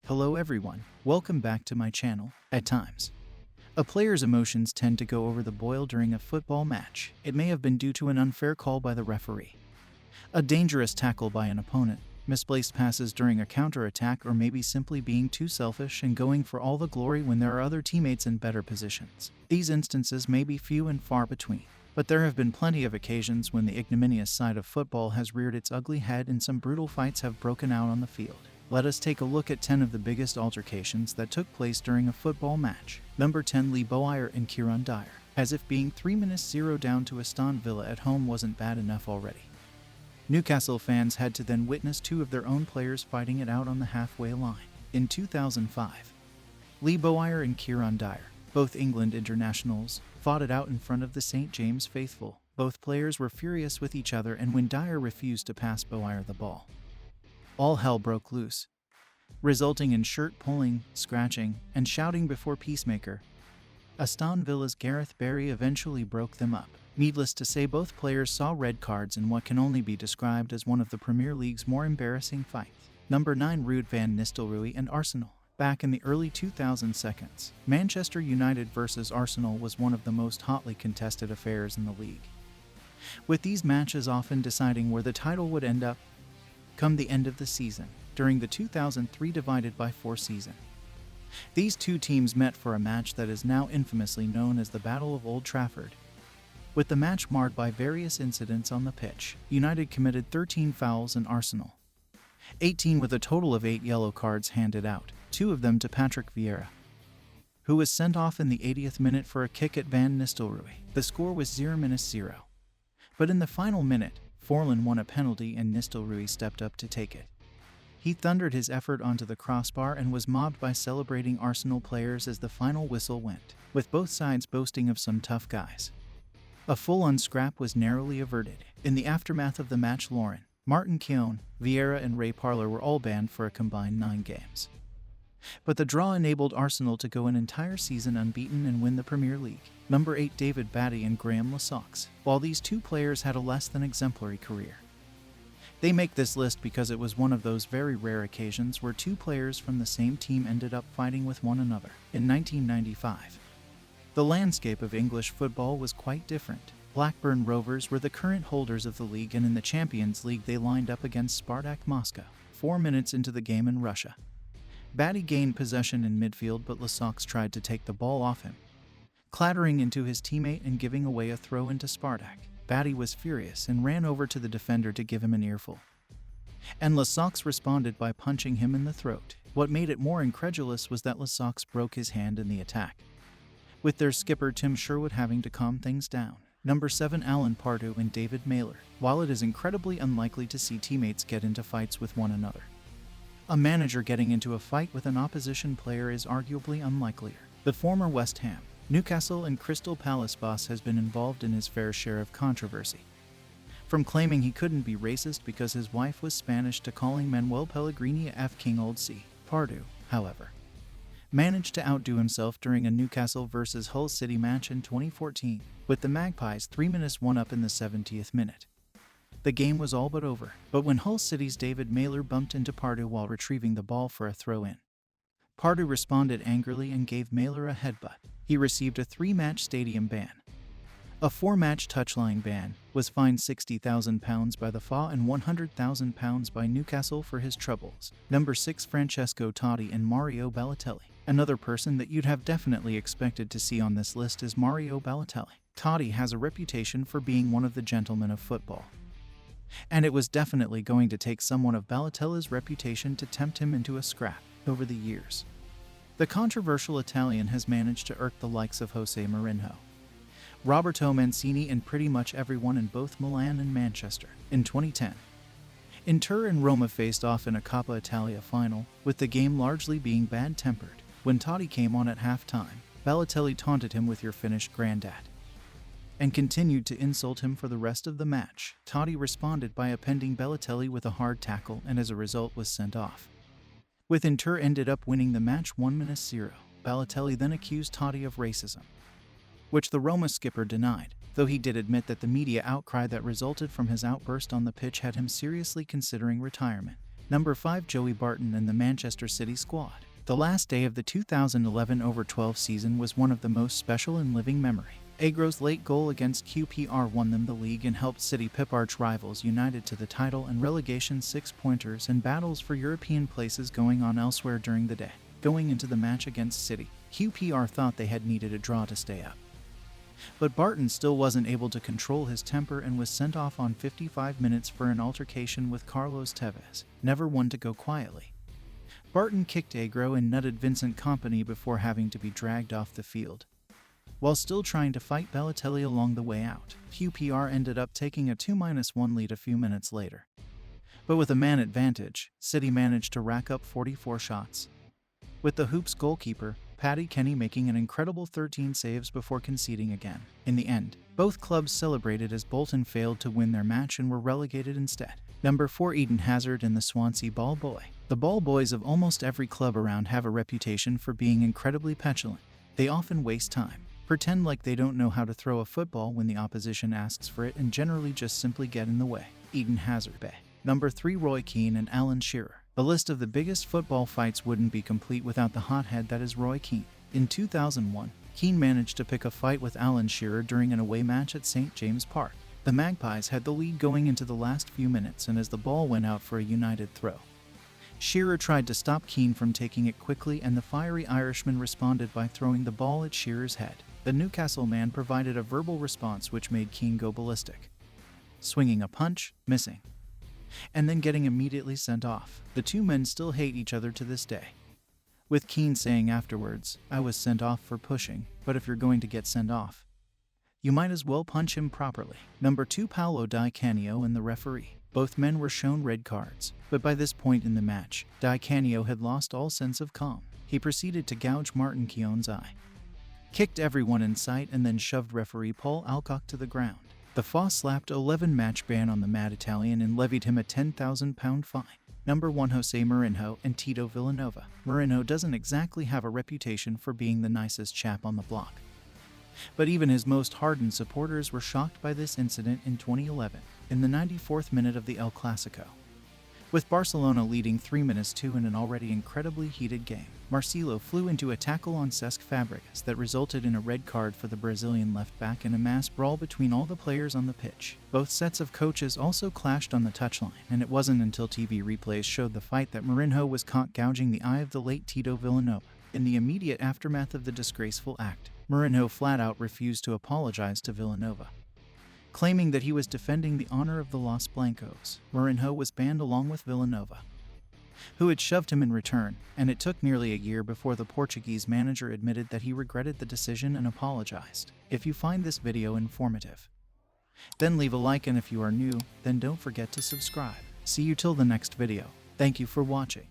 Hello everyone, welcome back to my channel. At times, a player's emotions tend to go over the boil during a football match. It may have been due to an unfair call by the referee, a dangerous tackle by an opponent, misplaced passes during a counter-attack, or maybe simply being too selfish and going for all the glory when there are other teammates in better positions. These instances may be few and far between, but there have been plenty of occasions when the ignominious side of football has reared its ugly head and some brutal fights have broken out on the field. Let us take a look at 10 of the biggest altercations that took place during a football match. Number 10. Lee Boyer and Kieran Dyer. As if being 3-0 down to Aston Villa at home wasn't bad enough already, Newcastle fans had to then witness two of their own players fighting it out on the halfway line. In 2005, Lee Boyer and Kieran Dyer, both England internationals, fought it out in front of the St. James faithful. Both players were furious with each other, and when Dyer refused to pass Boyer the ball, all hell broke loose, resulting in shirt pulling, scratching, and shouting before Peacemaker. Aston Villa's Gareth Barry eventually broke them up. Needless to say, both players saw red cards in what can only be described as one of the Premier League's more embarrassing fights. Number 9. Ruud van Nistelrooy and Arsenal. Back in the early 2000s, Manchester United versus Arsenal was one of the most hotly contested affairs in the league, with these matches often deciding where the title would end up come the end of the season. During the 2003 divided-by-4 season, these two teams met for a match that is now infamously known as the Battle of Old Trafford. With the match marred by various incidents on the pitch, United committed 13 fouls and Arsenal 18, with a total of 8 yellow cards handed out, 2 of them to Patrick Vieira, who was sent off in the 80th minute for a kick at Van Nistelrooy. The score was 0-0. But in the final minute, Forlan won a penalty and Nistelrooy stepped up to take it. He thundered his effort onto the crossbar and was mobbed by celebrating Arsenal players as the final whistle went, with both sides boasting of some tough guys. A full-on scrap was narrowly averted. In the aftermath of the match, Lauren, Martin Keown, Vieira and Ray Parlour were all banned for a combined 9 games. But the draw enabled Arsenal to go an entire season unbeaten and win the Premier League. Number 8. David Batty and Graham Lasocks. While these two players had a less than exemplary career, they make this list because it was one of those very rare occasions where two players from the same team ended up fighting with one another. In 1995, the landscape of English football was quite different. Blackburn Rovers were the current holders of the league, and in the Champions League they lined up against Spartak Moscow. 4 minutes into the game in Russia, Batty gained possession in midfield, but Lasocks tried to take the ball off him, clattering into his teammate and giving away a throw into Spartak. Batty was furious and ran over to the defender to give him an earful, and Lasocks responded by punching him in the throat. What made it more incredulous was that Lasocks broke his hand in the attack, with their skipper Tim Sherwood having to calm things down. Number 7. Alan Pardew and David Mailer. While it is incredibly unlikely to see teammates get into fights with one another, a manager getting into a fight with an opposition player is arguably unlikelier. The former West Ham, Newcastle and Crystal Palace boss has been involved in his fair share of controversy, from claiming he couldn't be racist because his wife was Spanish to calling Manuel Pellegrini a F King Old C. Pardew, however, managed to outdo himself during a Newcastle vs Hull City match in 2014, with the Magpies 3-1 up in the 70th minute. The game was all but over, but when Hull City's David Mailer bumped into Pardew while retrieving the ball for a throw-in, Pardew responded angrily and gave Mailer a headbutt. He received a 3-match stadium ban, a 4-match touchline ban, was fined £60,000 by the FA and £100,000 by Newcastle for his troubles. Number 6. Francesco Totti and Mario Balotelli. Another person that you'd have definitely expected to see on this list is Mario Balotelli. Totti has a reputation for being one of the gentlemen of football, and it was definitely going to take someone of Balotelli's reputation to tempt him into a scrap. Over the years, the controversial Italian has managed to irk the likes of Jose Mourinho, Roberto Mancini, and pretty much everyone in both Milan and Manchester. In 2010, Inter and Roma faced off in a Coppa Italia final, with the game largely being bad-tempered. When Totti came on at halftime, Balotelli taunted him with "your finished granddad," and continued to insult him for the rest of the match. Totti responded by appending Balotelli with a hard tackle and as a result was sent off, with Inter ended up winning the match 1-0. Balotelli then accused Totti of racism, which the Roma skipper denied, though he did admit that the media outcry that resulted from his outburst on the pitch had him seriously considering retirement. Number 5. Joey Barton and the Manchester City squad. The last day of the 2011 over-12 season was one of the most special in living memory. Agro's late goal against QPR won them the league and helped City pip arch rivals United to the title and relegation 6-pointers and battles for European places going on elsewhere during the day. Going into the match against City, QPR thought they had needed a draw to stay up. But Barton still wasn't able to control his temper and was sent off on 55 minutes for an altercation with Carlos Tevez, never one to go quietly. Barton kicked Agro and nutted Vincent Kompany before having to be dragged off the field. While still trying to fight Balotelli along the way out, QPR ended up taking a 2-1 lead a few minutes later. But with a man advantage, City managed to rack up 44 shots, with the Hoops goalkeeper, Paddy Kenny, making an incredible 13 saves before conceding again. In the end, both clubs celebrated as Bolton failed to win their match and were relegated instead. Number 4. Eden Hazard and the Swansea Ball Boy. The Ball Boys of almost every club around have a reputation for being incredibly petulant. They often waste time, pretend like they don't know how to throw a football when the opposition asks for it, and generally just simply get in the way. Eden Hazard. Number 3. Roy Keane and Alan Shearer. The list of the biggest football fights wouldn't be complete without the hothead that is Roy Keane. In 2001, Keane managed to pick a fight with Alan Shearer during an away match at St. James Park. The Magpies had the lead going into the last few minutes, and as the ball went out for a United throw, Shearer tried to stop Keane from taking it quickly, and the fiery Irishman responded by throwing the ball at Shearer's head. The Newcastle man provided a verbal response which made Keane go ballistic, swinging a punch, missing, and then getting immediately sent off. The two men still hate each other to this day, with Keane saying afterwards, "I was sent off for pushing, but if you're going to get sent off, you might as well punch him properly." Number 2. Paolo Di Canio and the referee. Both men were shown red cards, but by this point in the match, Di Canio had lost all sense of calm. He proceeded to gouge Martin Keown's eye, kicked everyone in sight, and then shoved referee Paul Alcock to the ground. The FA slapped 11-match ban on the mad Italian and levied him a £10,000 fine. Number 1. Jose Mourinho and Tito Villanova. Mourinho doesn't exactly have a reputation for being the nicest chap on the block, but even his most hardened supporters were shocked by this incident in 2011, in the 94th minute of the El Clasico. With Barcelona leading 3-2 in an already incredibly heated game, Marcelo flew into a tackle on Cesc Fabregas that resulted in a red card for the Brazilian left-back and a mass brawl between all the players on the pitch. Both sets of coaches also clashed on the touchline, and it wasn't until TV replays showed the fight that Mourinho was caught gouging the eye of the late Tito Villanova. In the immediate aftermath of the disgraceful act, Mourinho flat-out refused to apologize to Villanova, claiming that he was defending the honor of the Los Blancos. Mourinho was banned along with Villanova, who had shoved him in return, and it took nearly a year before the Portuguese manager admitted that he regretted the decision and apologized. If you find this video informative, then leave a like, and if you are new, then don't forget to subscribe. See you till the next video. Thank you for watching.